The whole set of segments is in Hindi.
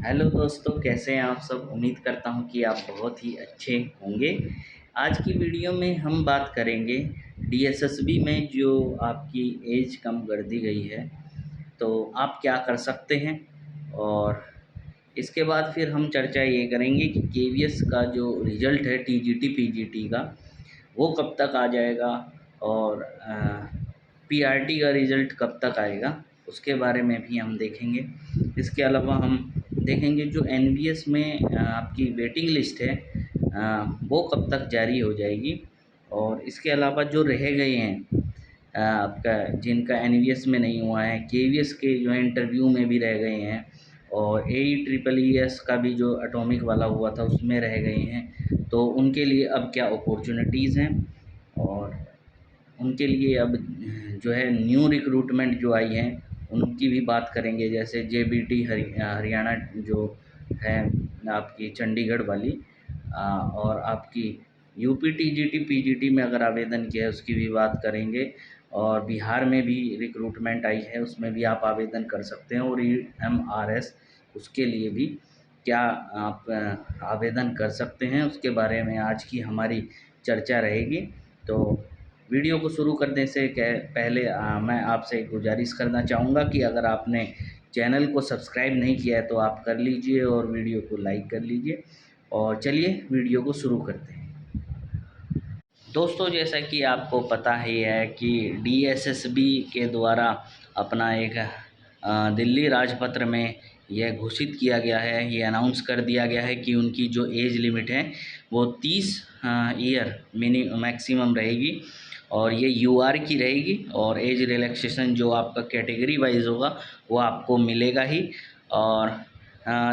हेलो दोस्तों, कैसे हैं आप सब। उम्मीद करता हूं कि आप बहुत ही अच्छे होंगे। आज की वीडियो में हम बात करेंगे डीएसएसबी में जो आपकी एज कम कर दी गई है, तो आप क्या कर सकते हैं। और इसके बाद फिर हम चर्चा ये करेंगे कि केवीएस का जो रिज़ल्ट है टीजीटी पीजीटी का, वो कब तक आ जाएगा और पीआरटी का रिज़ल्ट कब तक आएगा, उसके बारे में भी हम देखेंगे। इसके अलावा हम देखेंगे जो एनवीएस में आपकी वेटिंग लिस्ट है, वो कब तक जारी हो जाएगी। और इसके अलावा जो रह गए हैं आपका, जिनका एनवीएस में नहीं हुआ है, केवीएस के जो है इंटरव्यू में भी रह गए हैं, और AEEES का भी जो एटॉमिक वाला हुआ था उसमें रह गए हैं, तो उनके लिए अब क्या अपॉर्चुनिटीज़ हैं। और उनके लिए अब जो है न्यू रिक्रूटमेंट जो आई हैं उनकी भी बात करेंगे, जैसे जेबीटी हरियाणा जो है आपकी चंडीगढ़ वाली, और आपकी यूपी टीजीटी पीजीटी में अगर आवेदन किया है उसकी भी बात करेंगे। और बिहार में भी रिक्रूटमेंट आई है, उसमें भी आप आवेदन कर सकते हैं। और EMRS, उसके लिए भी क्या आप आवेदन कर सकते हैं, उसके बारे में आज की हमारी चर्चा रहेगी। तो वीडियो को शुरू करने से पहले मैं आपसे एक गुजारिश करना चाहूँगा कि अगर आपने चैनल को सब्सक्राइब नहीं किया है तो आप कर लीजिए और वीडियो को लाइक कर लीजिए। और चलिए वीडियो को शुरू करते हैं। दोस्तों, जैसा कि आपको पता ही है कि डीएसएसबी के द्वारा अपना एक दिल्ली राजपत्र में यह घोषित किया गया है, ये अनाउंस कर दिया गया है कि उनकी जो एज लिमिट है वो 30 ईयर मैक्सिमम रहेगी, और ये यूआर की रहेगी। और एज रिलैक्सेशन जो आपका कैटेगरी वाइज होगा वो आपको मिलेगा ही। और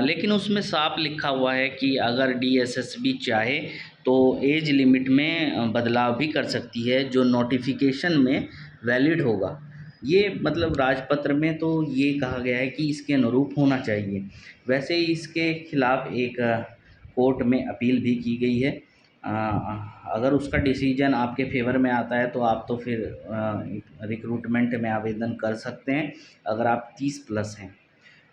लेकिन उसमें साफ लिखा हुआ है कि अगर डीएसएसबी चाहे तो एज लिमिट में बदलाव भी कर सकती है, जो नोटिफिकेशन में वैलिड होगा। ये मतलब राजपत्र में तो ये कहा गया है कि इसके अनुरूप होना चाहिए। वैसे ही इसके खिलाफ एक कोर्ट में अपील भी की गई है। अगर उसका डिसीजन आपके फेवर में आता है तो आप तो फिर रिक्रूटमेंट में आवेदन कर सकते हैं, अगर आप 30 प्लस हैं।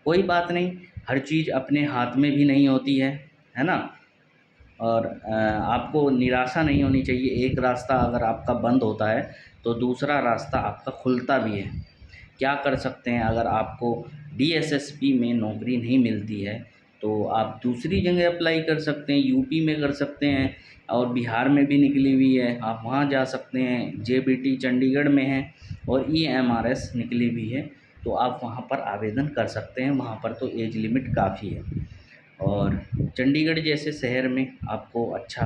कोई बात नहीं, हर चीज़ अपने हाथ में भी नहीं होती है ना। और आपको निराशा नहीं होनी चाहिए। एक रास्ता अगर आपका बंद होता है तो दूसरा रास्ता आपका खुलता भी है। क्या कर सकते हैं, अगर आपको डीएसएसपी में नौकरी नहीं मिलती है तो आप दूसरी जगह अप्लाई कर सकते हैं। यूपी में कर सकते हैं, और बिहार में भी निकली हुई है, आप वहाँ जा सकते हैं। जेबीटी चंडीगढ़ में है और EMRS निकली हुई है, तो आप वहाँ पर आवेदन कर सकते हैं। वहाँ पर तो एज लिमिट काफ़ी है। और चंडीगढ़ जैसे शहर में आपको अच्छा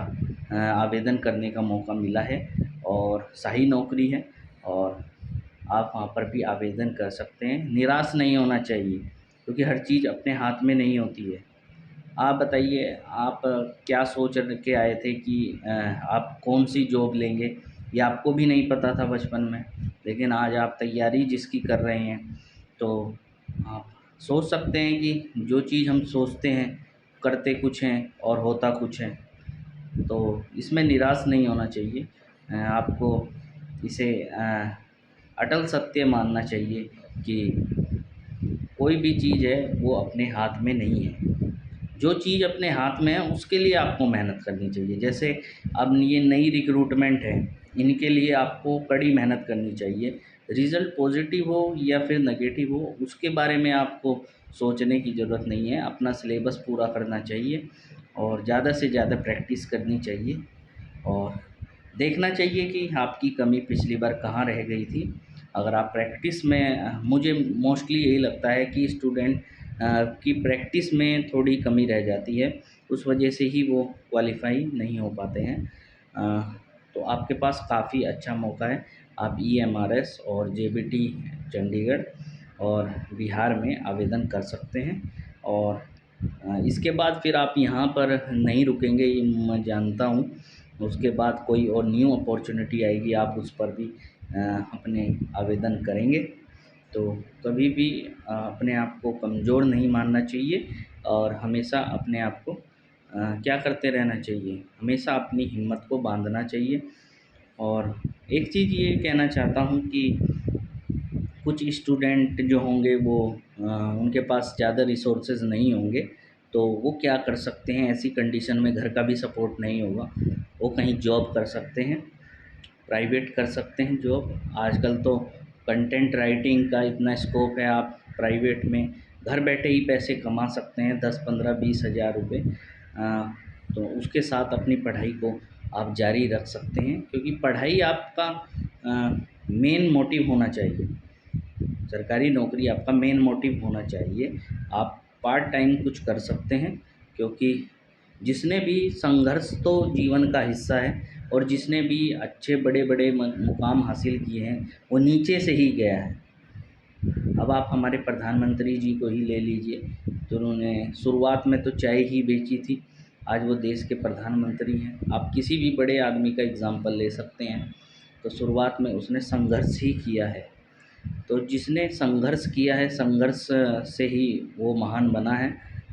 आवेदन करने का मौका मिला है, और सही नौकरी है, और आप वहाँ पर भी आवेदन कर सकते हैं। निराश नहीं होना चाहिए, क्योंकि हर चीज़ अपने हाथ में नहीं होती है। आप बताइए, आप क्या सोच के आए थे कि आप कौन सी जॉब लेंगे, ये आपको भी नहीं पता था बचपन में, लेकिन आज आप तैयारी जिसकी कर रहे हैं, तो आप सोच सकते हैं कि जो चीज़ हम सोचते हैं करते कुछ हैं और होता कुछ है। तो इसमें निराश नहीं होना चाहिए। आपको इसे अटल सत्य मानना चाहिए कि कोई भी चीज़ है वो अपने हाथ में नहीं है। जो चीज़ अपने हाथ में है उसके लिए आपको मेहनत करनी चाहिए। जैसे अब ये नई रिक्रूटमेंट है, इनके लिए आपको कड़ी मेहनत करनी चाहिए। रिज़ल्ट पॉजिटिव हो या फिर नेगेटिव हो, उसके बारे में आपको सोचने की ज़रूरत नहीं है। अपना सिलेबस पूरा करना चाहिए और ज़्यादा से ज़्यादा प्रैक्टिस करनी चाहिए, और देखना चाहिए कि आपकी कमी पिछली बार कहाँ रह गई थी। अगर आप प्रैक्टिस में, मुझे मोस्टली यही लगता है कि स्टूडेंट की प्रैक्टिस में थोड़ी कमी रह जाती है, उस वजह से ही वो क्वालिफ़ाई नहीं हो पाते हैं। तो आपके पास काफ़ी अच्छा मौका है। आप EMRS और JBT चंडीगढ़ और बिहार में आवेदन कर सकते हैं। और इसके बाद फिर आप यहाँ पर नहीं रुकेंगे, ये मैं जानता हूँ। उसके बाद कोई और न्यू अपॉर्चुनिटी आएगी, आप उस पर भी अपने आवेदन करेंगे। तो कभी भी अपने आप को कमज़ोर नहीं मानना चाहिए, और हमेशा अपने आप को क्या करते रहना चाहिए, हमेशा अपनी हिम्मत को बांधना चाहिए। और एक चीज़ ये कहना चाहता हूँ कि कुछ स्टूडेंट जो होंगे वो उनके पास ज़्यादा रिसोर्सेज नहीं होंगे, तो वो क्या कर सकते हैं ऐसी कंडीशन में, घर का भी सपोर्ट नहीं होगा, वो कहीं जॉब कर सकते हैं, प्राइवेट कर सकते हैं जॉब। आजकल तो कंटेंट राइटिंग का इतना स्कोप है, आप प्राइवेट में घर बैठे ही पैसे कमा सकते हैं, 10, 15, 20 हज़ार रुपये। तो उसके साथ अपनी पढ़ाई को आप जारी रख सकते हैं, क्योंकि पढ़ाई आपका मेन मोटिव होना चाहिए। सरकारी नौकरी आपका मेन मोटिव होना चाहिए। आप पार्ट टाइम कुछ कर सकते हैं, क्योंकि जिसने भी संघर्ष तो जीवन का हिस्सा है, और जिसने भी अच्छे बड़े बड़े मुकाम हासिल किए हैं वो नीचे से ही गया है। अब आप हमारे प्रधानमंत्री जी को ही ले लीजिए, तो उन्होंने शुरुआत में तो चाय ही बेची थी, आज वो देश के प्रधानमंत्री हैं। आप किसी भी बड़े आदमी का एग्ज़ाम्पल ले सकते हैं, तो शुरुआत में उसने संघर्ष ही किया है। तो जिसने संघर्ष किया है, संघर्ष से ही वो महान बना है।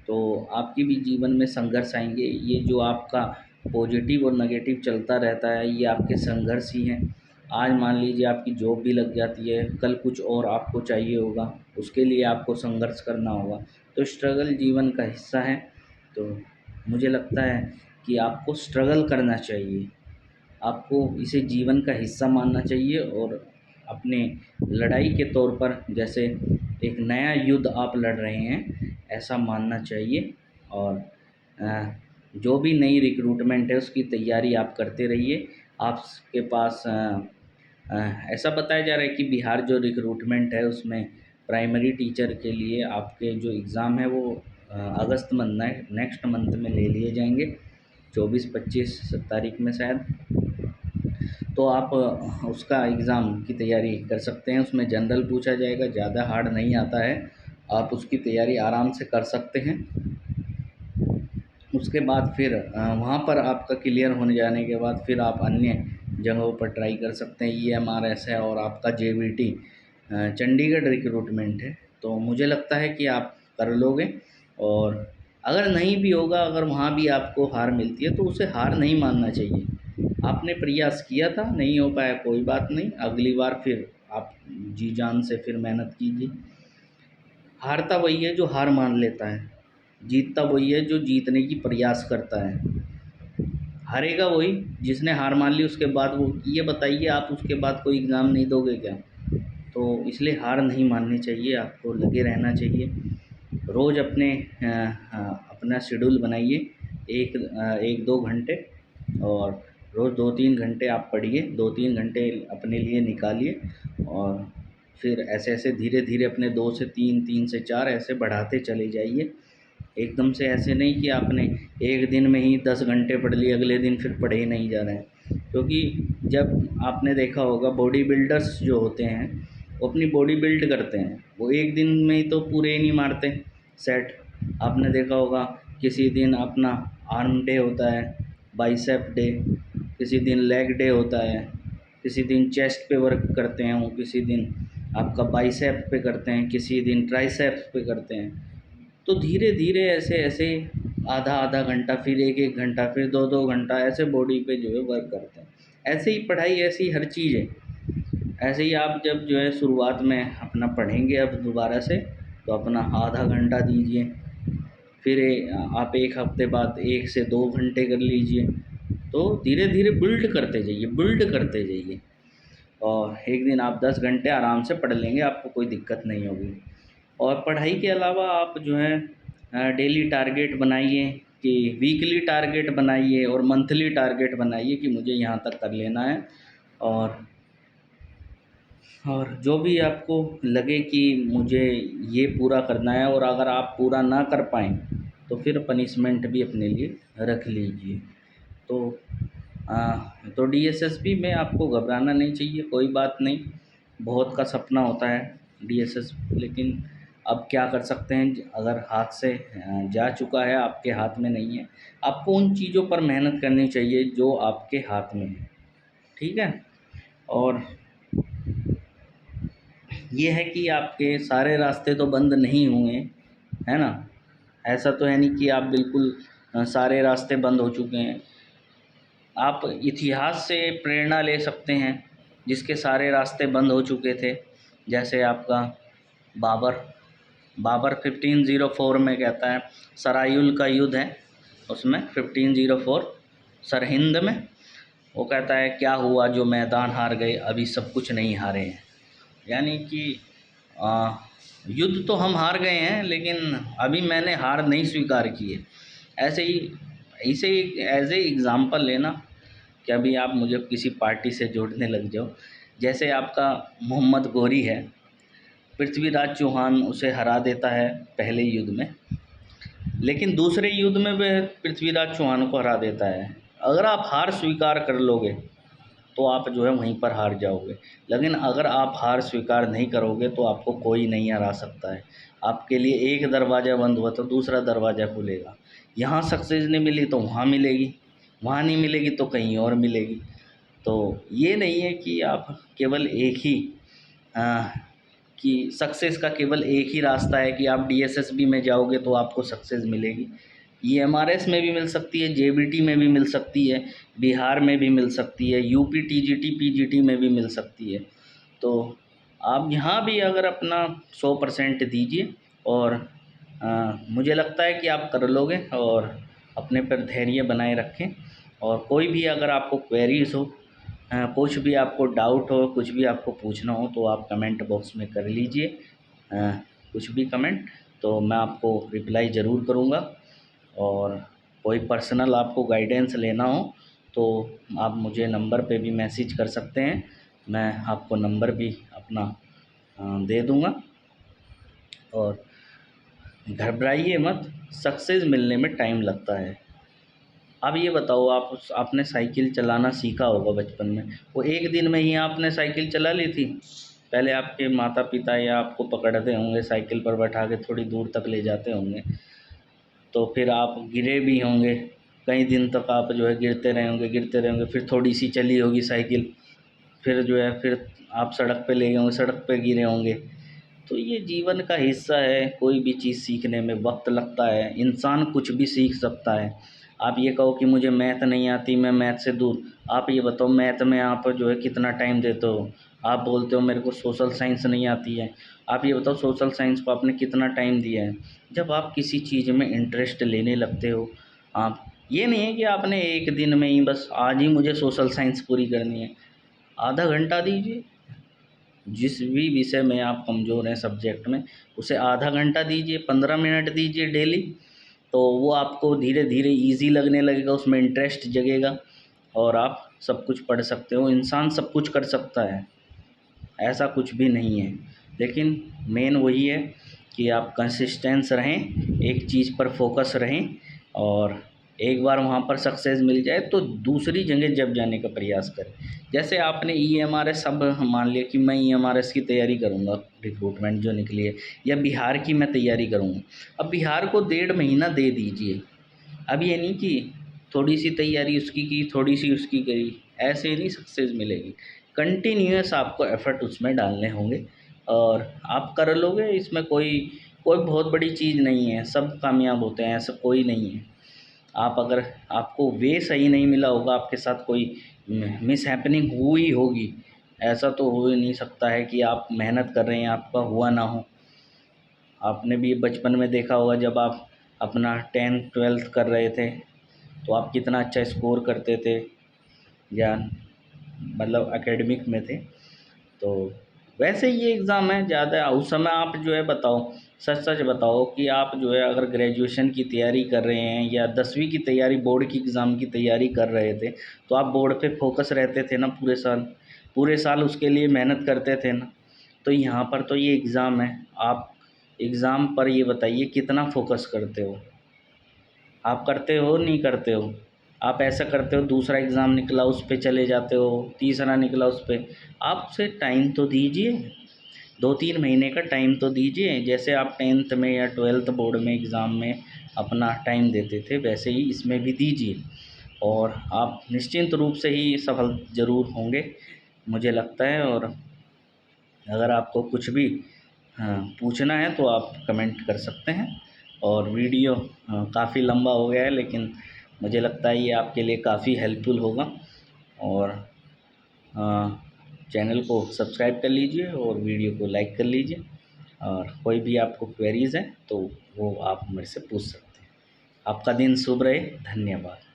तो आपके भी जीवन में संघर्ष आएंगे, ये जो आपका पॉजिटिव और नेगेटिव चलता रहता है, ये आपके संघर्ष ही हैं। आज मान लीजिए आपकी जॉब भी लग जाती है, कल कुछ और आपको चाहिए होगा, उसके लिए आपको संघर्ष करना होगा। तो स्ट्रगल जीवन का हिस्सा है। तो मुझे लगता है कि आपको स्ट्रगल करना चाहिए, आपको इसे जीवन का हिस्सा मानना चाहिए, और अपने लड़ाई के तौर पर जैसे एक नया युद्ध आप लड़ रहे हैं ऐसा मानना चाहिए। और अ, जो भी नई रिक्रूटमेंट है उसकी तैयारी आप करते रहिए। आपके पास अ, ऐसा बताया जा रहा है कि बिहार जो रिक्रूटमेंट है उसमें प्राइमरी टीचर के लिए आपके जो एग्ज़ाम है वो अगस्त मंथ नेक्स्ट मंथ में ले लिए जाएंगे, 24-25 तारीख में शायद। तो आप उसका एग्ज़ाम की तैयारी कर सकते हैं। उसमें जनरल पूछा जाएगा, ज़्यादा हार्ड नहीं आता है, आप उसकी तैयारी आराम से कर सकते हैं। उसके बाद फिर वहाँ पर आपका क्लियर होने जाने के बाद फिर आप अन्य जगहों पर ट्राई कर सकते हैं। EMRS है और आपका JVT चंडीगढ़ रिक्रूटमेंट है। तो मुझे लगता है कि आप कर लोगे, और अगर नहीं भी होगा, अगर वहाँ भी आपको हार मिलती है तो उसे हार नहीं मानना चाहिए। आपने प्रयास किया था, नहीं हो पाया, कोई बात नहीं, अगली बार फिर आप जी जान से फिर मेहनत कीजिए। हारता वही है जो हार मान लेता है, जीतता वही है जो जीतने की प्रयास करता है। हारेगा वही जिसने हार मान ली उसके बाद। वो ये बताइए, आप उसके बाद कोई एग्ज़ाम नहीं दोगे क्या? तो इसलिए हार नहीं माननी चाहिए, आपको लगे रहना चाहिए। रोज़ अपना शेड्यूल बनाइए, 1-2 घंटे, और रोज़ 2-3 घंटे आप पढ़िए, 2-3 घंटे अपने लिए निकालिए, और फिर ऐसे-ऐसे धीरे-धीरे अपने 2 से 3, 3 से 4 ऐसे बढ़ाते चले जाइए। एकदम से ऐसे नहीं कि आपने एक दिन में ही 10 घंटे पढ़ लिए, अगले दिन फिर पढ़े ही नहीं जा रहे हैं। क्योंकि जब आपने देखा होगा बॉडी बिल्डर्स जो होते हैं, वो अपनी बॉडी बिल्ड करते हैं, वो एक दिन में ही तो पूरे ही नहीं मारते सेट। आपने देखा होगा किसी दिन अपना आर्म डे होता है, बाइसेप डे, किसी दिन लेग डे होता है, किसी दिन चेस्ट पे वर्क करते हैं वो, किसी दिन आपका बाइसेप पे करते हैं, किसी दिन ट्राइसेप्स पे करते हैं। तो धीरे-धीरे ऐसे-ऐसे आधा-आधा घंटा, फिर 1-1 घंटा, फिर 2-2 घंटा ऐसे बॉडी पे जो है वर्क करते हैं। ऐसे ही पढ़ाई, ऐसी ही हर चीज़ है। ऐसे ही आप जब जो है शुरुआत में अपना पढ़ेंगे अब दोबारा से, तो अपना आधा घंटा दीजिए, फिर आप 1 हफ़्ते बाद 1 से 2 घंटे कर लीजिए। तो धीरे-धीरे बिल्ड करते जाइए, और एक दिन आप 10 घंटे आराम से पढ़ लेंगे, आपको कोई दिक्कत नहीं होगी। और पढ़ाई के अलावा आप जो है डेली टारगेट बनाइए, कि वीकली टारगेट बनाइए और मंथली टारगेट बनाइए कि मुझे यहाँ तक कर लेना है। और जो भी आपको लगे कि मुझे ये पूरा करना है, और अगर आप पूरा ना कर पाएँ तो फिर पनिशमेंट भी अपने लिए रख लीजिए। तो DSSP में आपको घबराना नहीं चाहिए, कोई बात नहीं, बहुत का सपना होता है DSSP, लेकिन अब क्या कर सकते हैं, अगर हाथ से जा चुका है, आपके हाथ में नहीं है। आपको उन चीज़ों पर मेहनत करनी चाहिए जो आपके हाथ में है, ठीक है? और ये है कि आपके सारे रास्ते तो बंद नहीं हुए, है ना? ऐसा तो है नहीं कि आप बिल्कुल सारे रास्ते बंद हो चुके हैं। आप इतिहास से प्रेरणा ले सकते हैं, जिसके सारे रास्ते बंद हो चुके थे, जैसे आपका बाबर, बाबर 1504 में कहता है, सरायुल का युद्ध है उसमें 1504 सरहिंद में। वो कहता है क्या हुआ जो मैदान हार गए, अभी सब कुछ नहीं हारे हैं। यानी कि युद्ध तो हम हार गए हैं लेकिन अभी मैंने हार नहीं स्वीकार की है। ऐसे ही इसे एज ए एग्ज़ाम्पल लेना कि अभी आप मुझे किसी पार्टी से जोड़ने लग जाओ। जैसे आपका मोहम्मद गोरी है, पृथ्वीराज चौहान उसे हरा देता है पहले युद्ध में, लेकिन दूसरे युद्ध में वह पृथ्वीराज चौहान को हरा देता है। अगर आप हार स्वीकार कर लोगे तो आप जो है वहीं पर हार जाओगे, लेकिन अगर आप हार स्वीकार नहीं करोगे तो आपको कोई नहीं हरा सकता है। आपके लिए एक दरवाज़ा बंद हुआ तो दूसरा दरवाज़ा खुलेगा। यहाँ सक्सेस नहीं मिली तो वहाँ मिलेगी, वहाँ नहीं मिलेगी तो कहीं और मिलेगी। तो ये नहीं है कि आप केवल एक ही कि सक्सेस का केवल एक ही रास्ता है कि आप डीएसएसबी में जाओगे तो आपको सक्सेस मिलेगी। ईएमआरएस में भी मिल सकती है, जेबीटी में भी मिल सकती है, बिहार में भी मिल सकती है, यूपी टीजीटी पीजीटी में भी मिल सकती है। तो आप यहाँ भी अगर अपना 100% दीजिए और मुझे लगता है कि आप कर लोगे। और अपने पर धैर्य बनाए रखें। और कोई भी अगर आपको क्वेरीज हो, कुछ भी आपको डाउट हो, कुछ भी आपको पूछना हो तो आप कमेंट बॉक्स में कर लीजिए कुछ भी कमेंट, तो मैं आपको रिप्लाई ज़रूर करूँगा। और कोई पर्सनल आपको गाइडेंस लेना हो तो आप मुझे नंबर पे भी मैसेज कर सकते हैं, मैं आपको नंबर भी अपना दे दूँगा। और घबराइए मत, सक्सेस मिलने में टाइम लगता है। अब ये बताओ, आपने साइकिल चलाना सीखा होगा बचपन में, वो एक दिन में ही आपने साइकिल चला ली थी? पहले आपके माता पिता या आपको पकड़ते होंगे, साइकिल पर बैठा के थोड़ी दूर तक ले जाते होंगे, तो फिर आप गिरे भी होंगे, कई दिन तक आप जो है गिरते रहे होंगे, फिर थोड़ी सी चली होगी साइकिल, फिर जो है फिर आप सड़क पे ले गए होंगे, सड़क पे गिरे होंगे। तो ये जीवन का हिस्सा है, कोई भी चीज़ सीखने में वक्त लगता है, इंसान कुछ भी सीख सकता है। आप ये कहो कि मुझे मैथ नहीं आती, मैं मैथ से दूर, आप ये बताओ मैथ में आप जो है कितना टाइम देते हो? आप बोलते हो मेरे को सोशल साइंस नहीं आती है, आप ये बताओ सोशल साइंस को आपने कितना टाइम दिया है? जब आप किसी चीज़ में इंटरेस्ट लेने लगते हो, आप ये नहीं है कि आपने एक दिन में ही बस आज ही मुझे सोशल साइंस पूरी करनी है, आधा घंटा दीजिए। जिस भी विषय में आप कमज़ोर हैं सब्जेक्ट में, उसे आधा घंटा दीजिए, 15 मिनट दीजिए डेली, तो वो आपको धीरे धीरे ईज़ी लगने लगेगा, उसमें इंटरेस्ट जगेगा और आप सब कुछ पढ़ सकते हो। इंसान सब कुछ कर सकता है, ऐसा कुछ भी नहीं है, लेकिन मेन वही है कि आप कंसिस्टेंस रहें, एक चीज़ पर फोकस रहें, और एक बार वहाँ पर सक्सेस मिल जाए तो दूसरी जगह जब जाने का प्रयास करें। जैसे आपने ईएमआरएस, अब मान लिया कि मैं ईएमआरएस की तैयारी करूँगा, रिक्रूटमेंट जो निकली है, या बिहार की मैं तैयारी करूँगा। अब बिहार को 1.5 महीना दे दीजिए। अब ये नहीं कि थोड़ी सी तैयारी उसकी की, थोड़ी सी उसकी करी, ऐसे नहीं सक्सेस मिलेगी। कंटिन्यूअस आपको एफ़र्ट उसमें डालने होंगे और आप कर लोगे। इसमें कोई कोई बहुत बड़ी चीज़ नहीं है, सब कामयाब होते हैं, ऐसा कोई नहीं है। आप अगर आपको वे सही नहीं मिला होगा, आपके साथ कोई मिसहैपनिंग हुई होगी, ऐसा तो हो ही नहीं सकता है कि आप मेहनत कर रहे हैं आपका हुआ ना हो। आपने भी बचपन में देखा होगा, जब आप अपना 10th-12th कर रहे थे तो आप कितना अच्छा स्कोर करते थे, या मतलब एकेडमिक में थे। तो वैसे ये एग्ज़ाम है, ज़्यादा उस समय आप जो है बताओ, सच सच बताओ कि आप जो है अगर ग्रेजुएशन की तैयारी कर रहे हैं या 10वीं की तैयारी, बोर्ड की एग्ज़ाम की तैयारी कर रहे थे, तो आप बोर्ड पे फोकस रहते थे ना पूरे साल उसके लिए मेहनत करते थे ना। तो यहाँ पर तो ये एग्ज़ाम है, आप एग्ज़ाम पर ये बताइए कितना फोकस करते हो? आप करते हो नहीं करते हो? आप ऐसा करते हो, दूसरा एग्ज़ाम निकला उस पे चले जाते हो, तीसरा निकला उस पे, आप उसे टाइम तो दीजिए, 2-3 महीने का टाइम तो दीजिए। जैसे आप 10th में या 12th बोर्ड में एग्ज़ाम में अपना टाइम देते थे, वैसे ही इसमें भी दीजिए और आप निश्चिंत रूप से ही सफल ज़रूर होंगे, मुझे लगता है। और अगर आपको कुछ भी पूछना है तो आप कमेंट कर सकते हैं। और वीडियो काफ़ी लंबा हो गया है, लेकिन मुझे लगता है ये आपके लिए काफ़ी हेल्पफुल होगा। और चैनल को सब्सक्राइब कर लीजिए और वीडियो को लाइक कर लीजिए। और कोई भी आपको क्वेरीज़ है तो वो आप मेरे से पूछ सकते हैं। आपका दिन शुभ रहे। धन्यवाद।